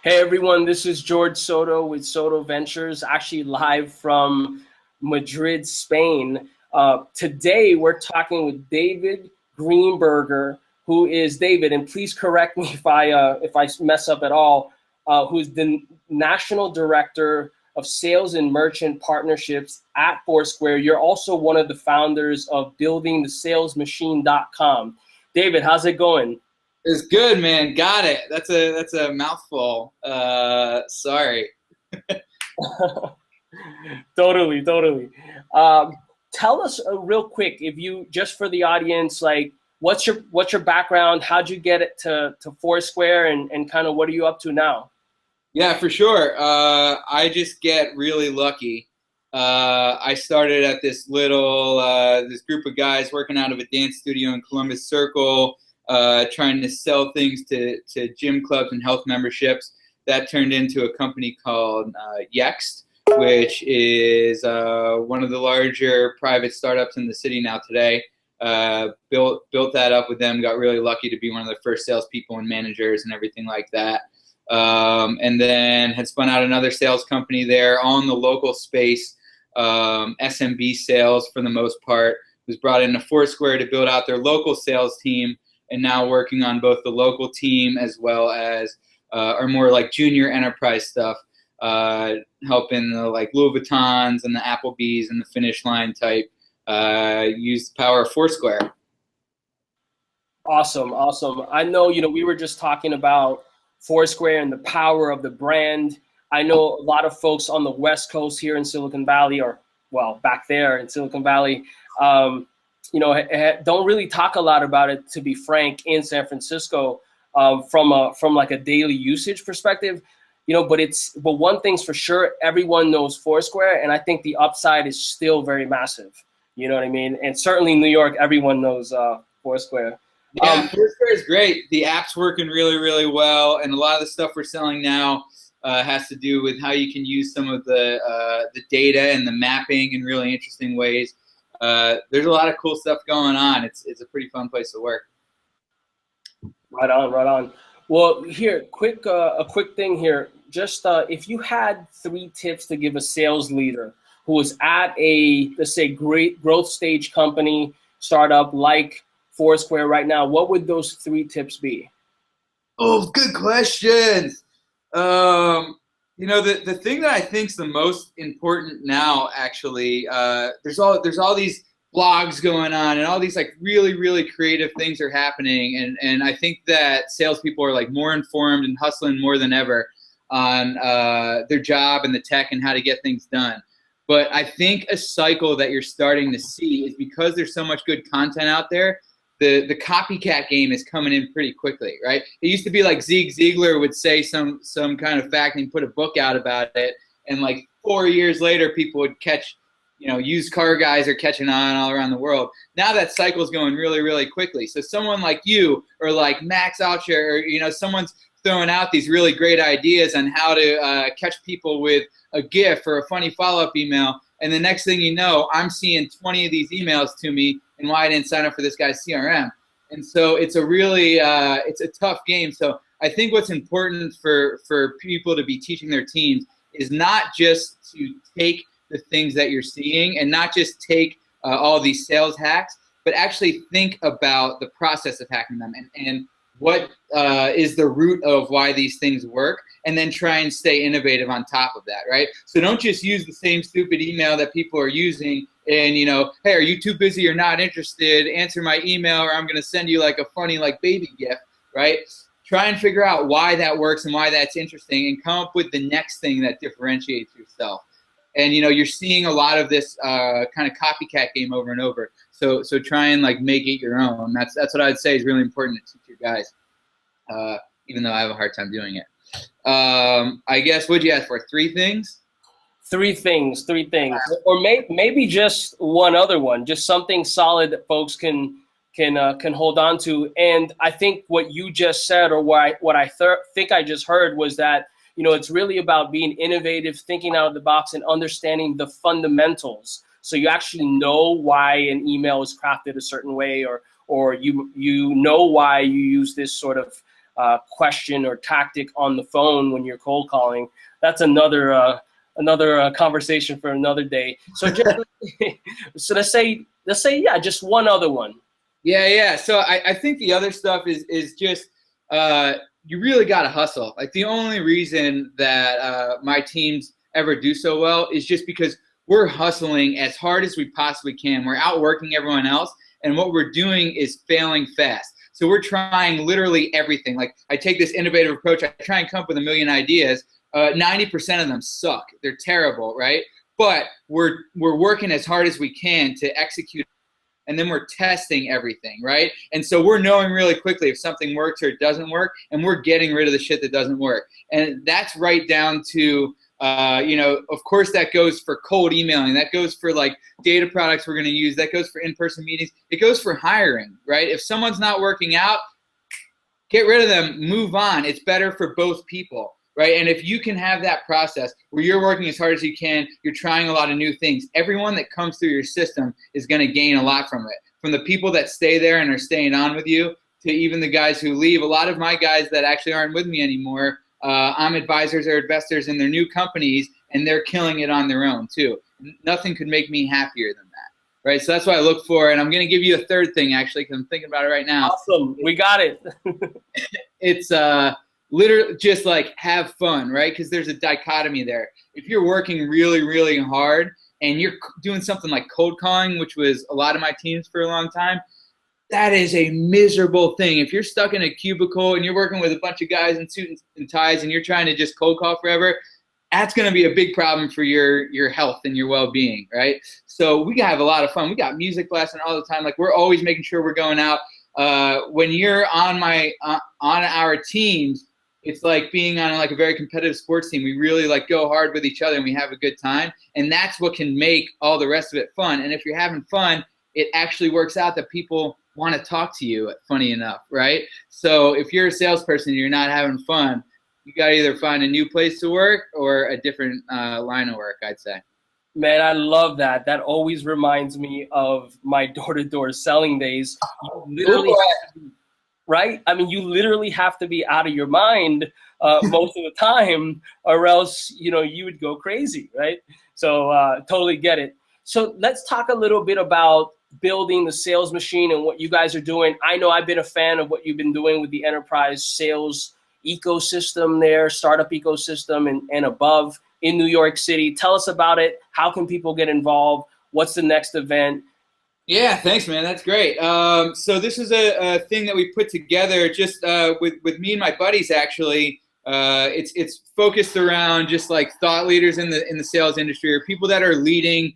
Hey everyone, this is Jorge Soto with Soto Ventures, actually live from Madrid, Spain. Today we're talking with David Greenberger, who is David, and please correct me if I mess up at all, who's the National Director of Sales and Merchant Partnerships at Foursquare. You're also one of the founders of buildingthesalesmachine.com. David, how's it going? It's good, man. Got it. That's a mouthful. Sorry. Totally, totally. Tell us real quick, if you just for the audience, like what's your background? How'd you get it to Foursquare, and kind of what are you up to now? Yeah, for sure. I just get really lucky. I started at this group of guys working out of a dance studio in Columbus Circle, trying to sell things to gym clubs and health memberships. That turned into a company called Yext, which is one of the larger private startups in the city now today. Built that up with them. Got really lucky to be one of the first salespeople and managers and everything like that. And then had spun out another sales company there, all in the local space, SMB sales for the most part. Was brought into Foursquare to build out their local sales team, and now working on both the local team as well as our more like junior enterprise stuff, helping the like Louis Vuittons and the Applebee's and the Finish Line type use the power of Foursquare. Awesome, awesome. I know, we were just talking about Foursquare and the power of the brand. I know a lot of folks on the West Coast here in Silicon Valley, or well, back there in Silicon Valley, don't really talk a lot about it, to be frank, in San Francisco, from like a daily usage perspective. But one thing's for sure, everyone knows Foursquare, and I think the upside is still very massive. You know what I mean? And certainly New York, everyone knows Foursquare. Yeah, Foursquare is great. The app's working really, really well, and a lot of the stuff we're selling now has to do with how you can use some of the data and the mapping in really interesting ways. There's a lot of cool stuff going on. It's a pretty fun place to work. Right on, right on. Well, here, a quick thing here. Just if you had 3 tips to give a sales leader who is at a, let's say, great growth stage company, startup like Foursquare right now, what would those 3 tips be? Oh, good questions. The thing that I think is the most important now, actually, there's all these blogs going on and all these like really, really creative things are happening, and I think that salespeople are like more informed and hustling more than ever on their job and the tech and how to get things done. But I think a cycle that you're starting to see is because there's so much good content out there. The copycat game is coming in pretty quickly, right? It used to be like Zig Ziglar would say some kind of fact and put a book out about it, and like 4 years later, people would catch, used car guys are catching on all around the world. Now that cycle is going really, really quickly. So someone like you or like Max Altscher, or someone's throwing out these really great ideas on how to catch people with a GIF or a funny follow-up email, and the next thing you know, I'm seeing 20 of these emails to me, and why I didn't sign up for this guy's CRM. And so it's a really, it's a tough game. So I think what's important for people to be teaching their teams is not just to take the things that you're seeing and not just take all these sales hacks, but actually think about the process of hacking them and what is the root of why these things work, and then try and stay innovative on top of that, right? So don't just use the same stupid email that people are using and, hey, are you too busy or not interested? Answer my email or I'm going to send you like a funny like baby gift, right? Try and figure out why that works and why that's interesting and come up with the next thing that differentiates yourself. And, you're seeing a lot of this kind of copycat game over and over. So try and like make it your own. That's what I'd say is really important to teach your guys, even though I have a hard time doing it. I guess, what'd you ask for? 3 things? 3 things, or maybe just one other one, just something solid that folks can hold on to. And I think what you just said, or what I think I just heard, was that it's really about being innovative, thinking out of the box, and understanding the fundamentals. So you actually know why an email is crafted a certain way, or you know why you use this sort of question or tactic on the phone when you're cold calling. That's another conversation for another day. So just, so let's say yeah, just one other one. Yeah. So I think the other stuff is just you really got to hustle. Like the only reason that my teams ever do so well is just because we're hustling as hard as we possibly can. We're outworking everyone else, and what we're doing is failing fast. So we're trying literally everything. Like I take this innovative approach. I try and come up with a million ideas. 90% of them suck. They're terrible, right? But we're working as hard as we can to execute, and then we're testing everything, right? And so we're knowing really quickly if something works or it doesn't work, and we're getting rid of the shit that doesn't work. And that's right down to of course that goes for cold emailing. That goes for like data products we're going to use. That goes for in-person meetings. It goes for hiring, right? If someone's not working out, get rid of them, move on. It's better for both people, right? And if you can have that process where you're working as hard as you can, you're trying a lot of new things, everyone that comes through your system is going to gain a lot from it. From the people that stay there and are staying on with you to even the guys who leave. A lot of my guys that actually aren't with me anymore, I'm advisors or investors in their new companies, and they're killing it on their own too. Nothing could make me happier than that, right? So that's what I look for, and I'm going to give you a third thing actually, because I'm thinking about it right now. Awesome, we got it. It's literally just like have fun, right? Because there's a dichotomy there. If you're working really, really hard and you're doing something like cold calling, which was a lot of my teams for a long time, that is a miserable thing. If you're stuck in a cubicle and you're working with a bunch of guys in suits and ties and you're trying to just cold call forever, that's going to be a big problem for your health and your well-being, right? So we have a lot of fun. We got music blasting all the time. Like we're always making sure we're going out. When you're on our teams, it's like being on like a very competitive sports team. We really like go hard with each other and we have a good time. And that's what can make all the rest of it fun. And if you're having fun, it actually works out that people want to talk to you, funny enough, right? So if you're a salesperson and you're not having fun, you got to either find a new place to work or a different line of work, I'd say. Man, I love that. That always reminds me of my door-to-door selling days. You literally right? I mean, you literally have to be out of your mind most of the time, or else, you would go crazy, right? So totally get it. So let's talk a little bit about building the sales machine and what you guys are doing. I know I've been a fan of what you've been doing with the enterprise sales ecosystem there, startup ecosystem and above in New York City. Tell us about it. How can people get involved? What's the next event? Yeah, thanks, man. That's great. So this is a thing that we put together just with me and my buddies, actually. It's focused around just like thought leaders in the sales industry or people that are leading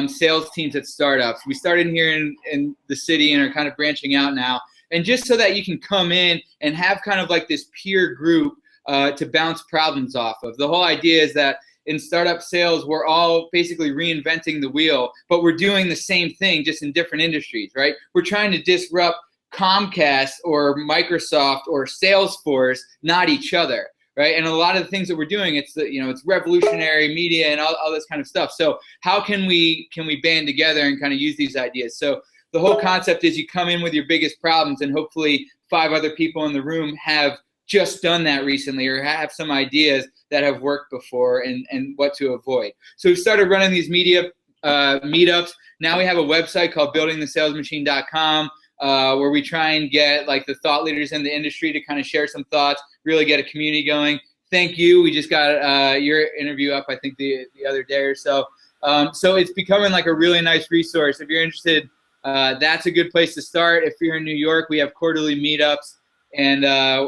sales teams at startups. We started here in the city and are kind of branching out now. And just so that you can come in and have kind of like this peer group to bounce problems off of. The whole idea is that in startup sales, we're all basically reinventing the wheel, but we're doing the same thing just in different industries, right? We're trying to disrupt Comcast or Microsoft or Salesforce, not each other, right? And a lot of the things that we're doing, it's revolutionary media and all this kind of stuff. So how can we band together and kind of use these ideas? So the whole concept is you come in with your biggest problems, and hopefully 5 other people in the room have just done that recently or have some ideas that have worked before and what to avoid. So we started running these media meetups. Now we have a website called buildingthesalesmachine.com where we try and get like the thought leaders in the industry to kind of share some thoughts, really get a community going. Thank you. We just got your interview up, I think, the other day or so. So it's becoming like a really nice resource. If you're interested, that's a good place to start. If you're in New York, we have quarterly meetups, and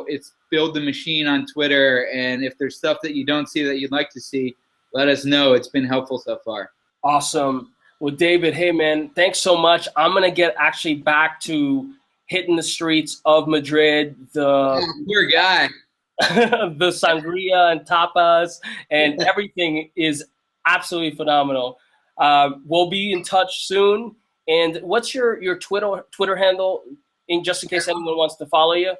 it's Build the Machine on Twitter. And if there's stuff that you don't see that you'd like to see, let us know. It's been helpful so far. Awesome. Well, David, hey, man, thanks so much. I'm going to get actually back to hitting the streets of Madrid. Poor guy. The sangria and tapas and everything is absolutely phenomenal. We'll be in touch soon. And what's your Twitter handle, just in case anyone wants to follow you?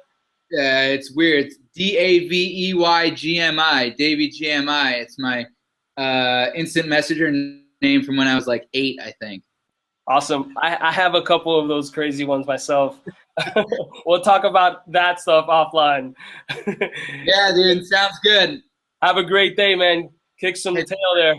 Yeah, it's weird. It's DAVEYGMI, Davey GMI. It's my instant messenger name from when I was like 8, I think. Awesome. I have a couple of those crazy ones myself. We'll talk about that stuff offline. Yeah, dude, sounds good. Have a great day, man. Kick some tail there.